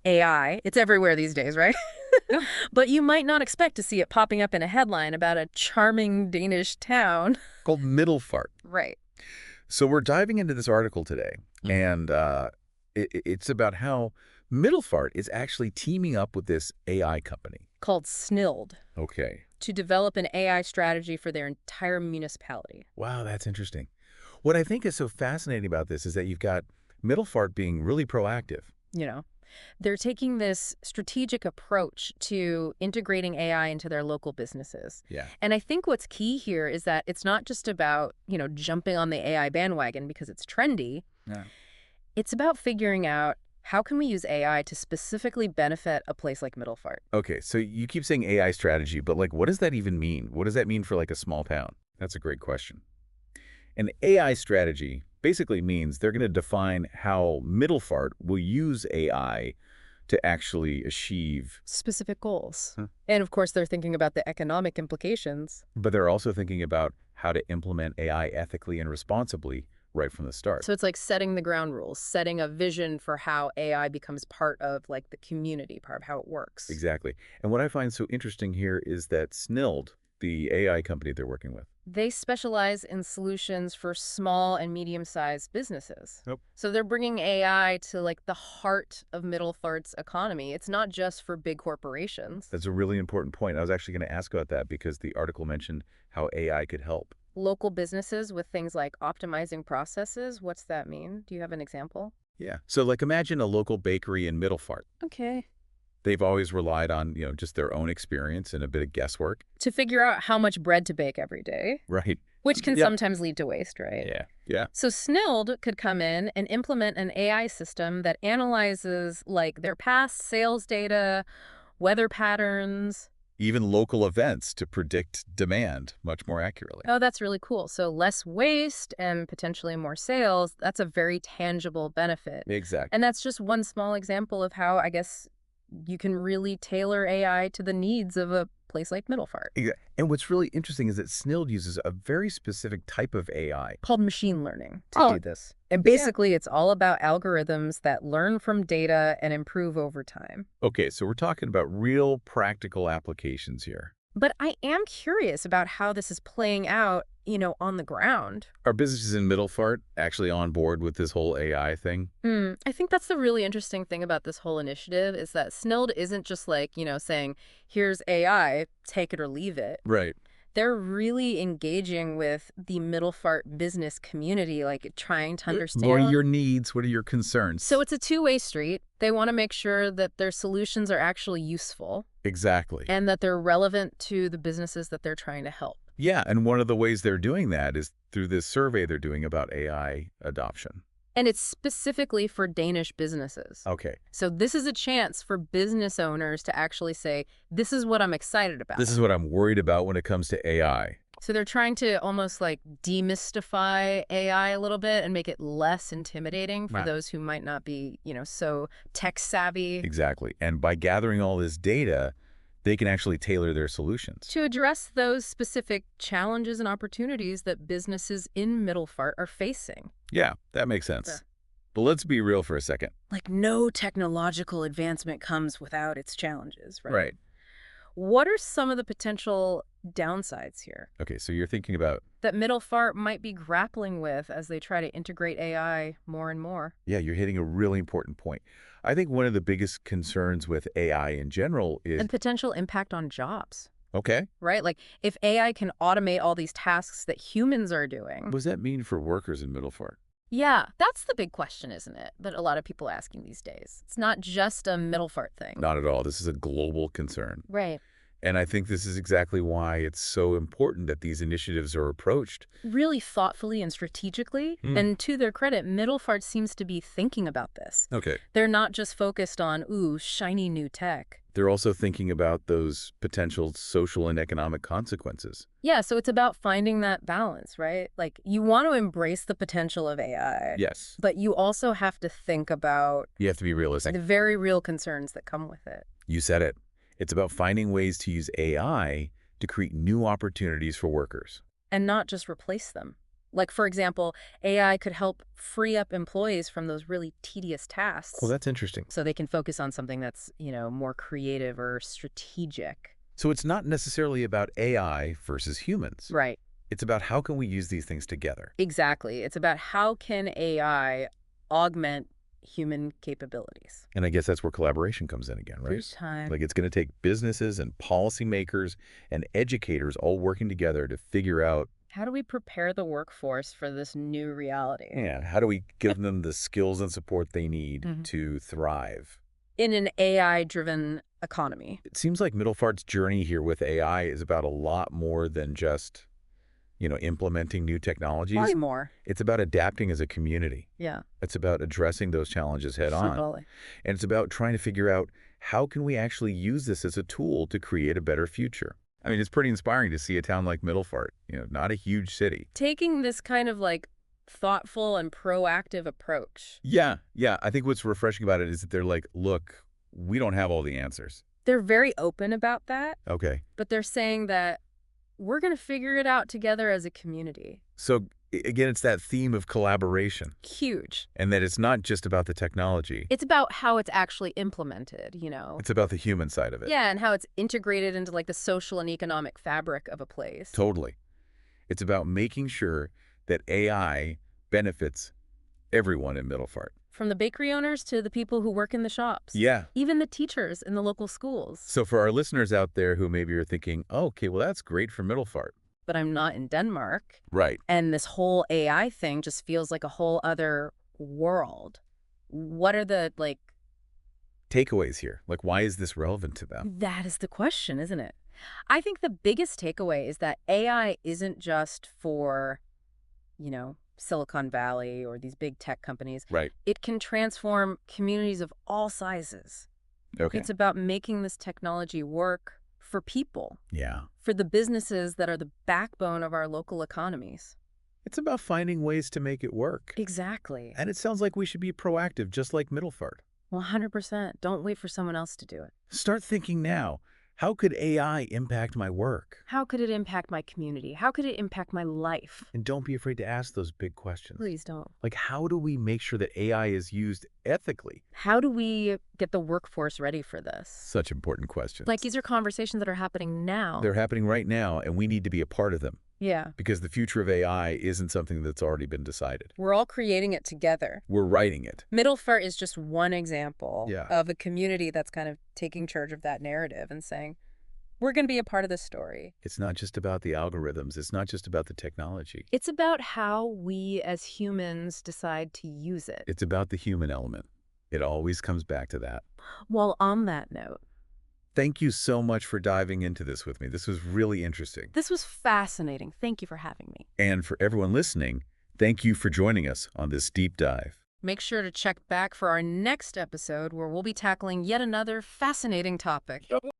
AI. It's everywhere these days, right? Yeah. But you might not expect to see it popping up in a headline about a charming Danish town. Called Middelfart. Right. So we're diving into this article today, and it's about how Middelfart is actually teaming up with this AI company. Called Snilld, Okay. to develop an AI strategy for their entire municipality. Wow, that's interesting. What I think is so fascinating about this is that you've got Middelfart being really proactive. You know, they're taking this strategic approach to integrating AI into their local businesses. Yeah. And I think what's key here is that it's not just about, jumping on the AI bandwagon because it's trendy. Yeah. It's about figuring out how can we use AI to specifically benefit a place like Middelfart. Okay, so you keep saying AI strategy, but what does that even mean? What does that mean for a small town? That's a great question. An AI strategy basically means they're going to define how Middelfart will use AI to actually achieve. Specific goals. Huh. And of course, they're thinking about the economic implications. But they're also thinking about how to implement AI ethically and responsibly right from the start. So it's like setting the ground rules, setting a vision for how AI becomes part of the community, part of how it works. Exactly. And what I find so interesting here is that Snilld, the AI company they're working with, They specialize in solutions for small and medium-sized businesses. Yep. So they're bringing AI to the heart of Middelfart's economy. It's not just for big corporations. that's a really important point. I was actually going to ask about that because the article mentioned how AI could help. Local businesses with things like optimizing processes, what's that mean? Do you have an example? Yeah. So imagine a local bakery in Middelfart. Okay. They've always relied on, just their own experience and a bit of guesswork. To figure out how much bread to bake every day, Right. which can Yeah. sometimes lead to waste, right? Yeah. Yeah. So Snilld could come in and implement an AI system that analyzes their past sales data, weather patterns. Even local events to predict demand much more accurately. Oh, that's really cool. So less waste and potentially more sales. That's a very tangible benefit. Exactly. And that's just one small example of how, I guess, you can really tailor AI to the needs of a place like Middelfart. And what's really interesting is that Snilld uses a very specific type of AI. Called machine learning to do this. And basically, it's all about algorithms that learn from data and improve over time. Okay, so we're talking about real practical applications here. But I am curious about how this is playing out, on the ground. Are businesses in Middelfart actually on board with this whole AI thing? I think that's the really interesting thing about this whole initiative is that Snilld isn't just saying, here's AI, take it or leave it. Right. They're really engaging with the Middelfart business community, trying to understand. What are your needs? What are your concerns? So it's a two-way street. They want to make sure that their solutions are actually useful. Exactly. And that they're relevant to the businesses that they're trying to help. Yeah, and one of the ways they're doing that is through this survey they're doing about AI adoption. And it's specifically for Danish businesses. Okay. So this is a chance for business owners to actually say, this is what I'm excited about. This is what I'm worried about when it comes to AI. So they're trying to almost demystify AI a little bit and make it less intimidating for those who might not be, so tech savvy. Exactly. And by gathering all this data, they can actually tailor their solutions. To address those specific challenges and opportunities that businesses in Middelfart are facing. Yeah, that makes sense. Yeah. But let's be real for a second. No technological advancement comes without its challenges, right? Right. What are some of the potential downsides here Okay, so you're thinking about, that Middelfart might be grappling with as they try to integrate AI more and more? yeah, you're hitting a really important point. I think one of the biggest concerns with AI in general is, And potential impact on jobs, okay, right? If AI can automate all these tasks that humans are doing. what does that mean for workers in Middelfart? Yeah, that's the big question, isn't it? That a lot of people are asking these days. It's not just a Middelfart thing. Not at all. This is a global concern. Right. And I think this is exactly why it's so important that these initiatives are approached Really thoughtfully and strategically. And to their credit, Middelfart seems to be thinking about this. Okay. They're not just focused on, shiny new tech. They're also thinking about those potential social and economic consequences. Yeah, so it's about finding that balance, right? You want to embrace the potential of AI. Yes. But you also have to think about You have to be realistic. the very real concerns that come with it. You said it. It's about finding ways to use AI to create new opportunities for workers. And not just replace them. Like, for example, AI could help free up employees from those really tedious tasks Oh, that's interesting. so they can focus on something that's, more creative or strategic. So it's not necessarily about AI versus humans. Right. It's about how can we use these things together. Exactly. It's about how can AI augment human capabilities. And I guess that's where collaboration comes in again, right? First time. Like it's going to take businesses and policymakers and educators all working together to figure out, How do we prepare the workforce for this new reality? yeah, how do we give them the skills and support they need Mhm. to thrive? In an AI-driven economy. It seems like Middelfart's journey here with AI is about a lot more than just, implementing new technologies. Probably more. It's about adapting as a community. Yeah. It's about addressing those challenges head on. Totally. And it's about trying to figure out how can we actually use this as a tool to create a better future. I mean, it's pretty inspiring to see a town like Middelfart, not a huge city. Taking this kind of thoughtful and proactive approach. Yeah. I think what's refreshing about it is that they're like, look, we don't have all the answers. They're very open about that, Okay. but they're saying that we're going to figure it out together as a community. So again, it's that theme of collaboration Huge. and that it's not just about the technology. It's about how it's actually implemented, It's about the human side of it. Yeah, and how it's integrated into the social and economic fabric of a place. Totally. It's about making sure that AI benefits everyone in Middelfart. From the bakery owners to the people who work in the shops. Yeah. Even the teachers in the local schools. So for our listeners out there who maybe are thinking, oh, okay, well, that's great for Middelfart. But I'm not in Denmark. Right. And this whole AI thing just feels like a whole other world. What are the, Takeaways here. Like, why is this relevant to them? That is the question, isn't it? I think the biggest takeaway is that AI isn't just for, Silicon Valley or these big tech companies. Right. It can transform communities of all sizes. Okay. It's about making this technology work for people, Yeah. for the businesses that are the backbone of our local economies. It's about finding ways to make it work. Exactly. And it sounds like we should be proactive, just like Middelfart. 100%. Don't wait for someone else to do it. Start thinking now. How could AI impact my work? How could it impact my community? How could it impact my life? And don't be afraid to ask those big questions. Please don't. Like, how do we make sure that AI is used ethically? How do we get the workforce ready for this? Such important questions. These are conversations that are happening now. They're happening right now, and we need to be a part of them. Yeah. Because the future of AI isn't something that's already been decided. We're all creating it together. We're writing it. Middelfart is just one example Yeah. of a community that's kind of taking charge of that narrative and saying, we're going to be a part of this story. It's not just about the algorithms. It's not just about the technology. It's about how we as humans decide to use it. It's about the human element. It always comes back to that. Well, on that note, Thank you so much for diving into this with me. This was really interesting. this was fascinating. Thank you for having me. And for everyone listening, thank you for joining us on this deep dive. Make sure to check back for our next episode where we'll be tackling yet another fascinating topic.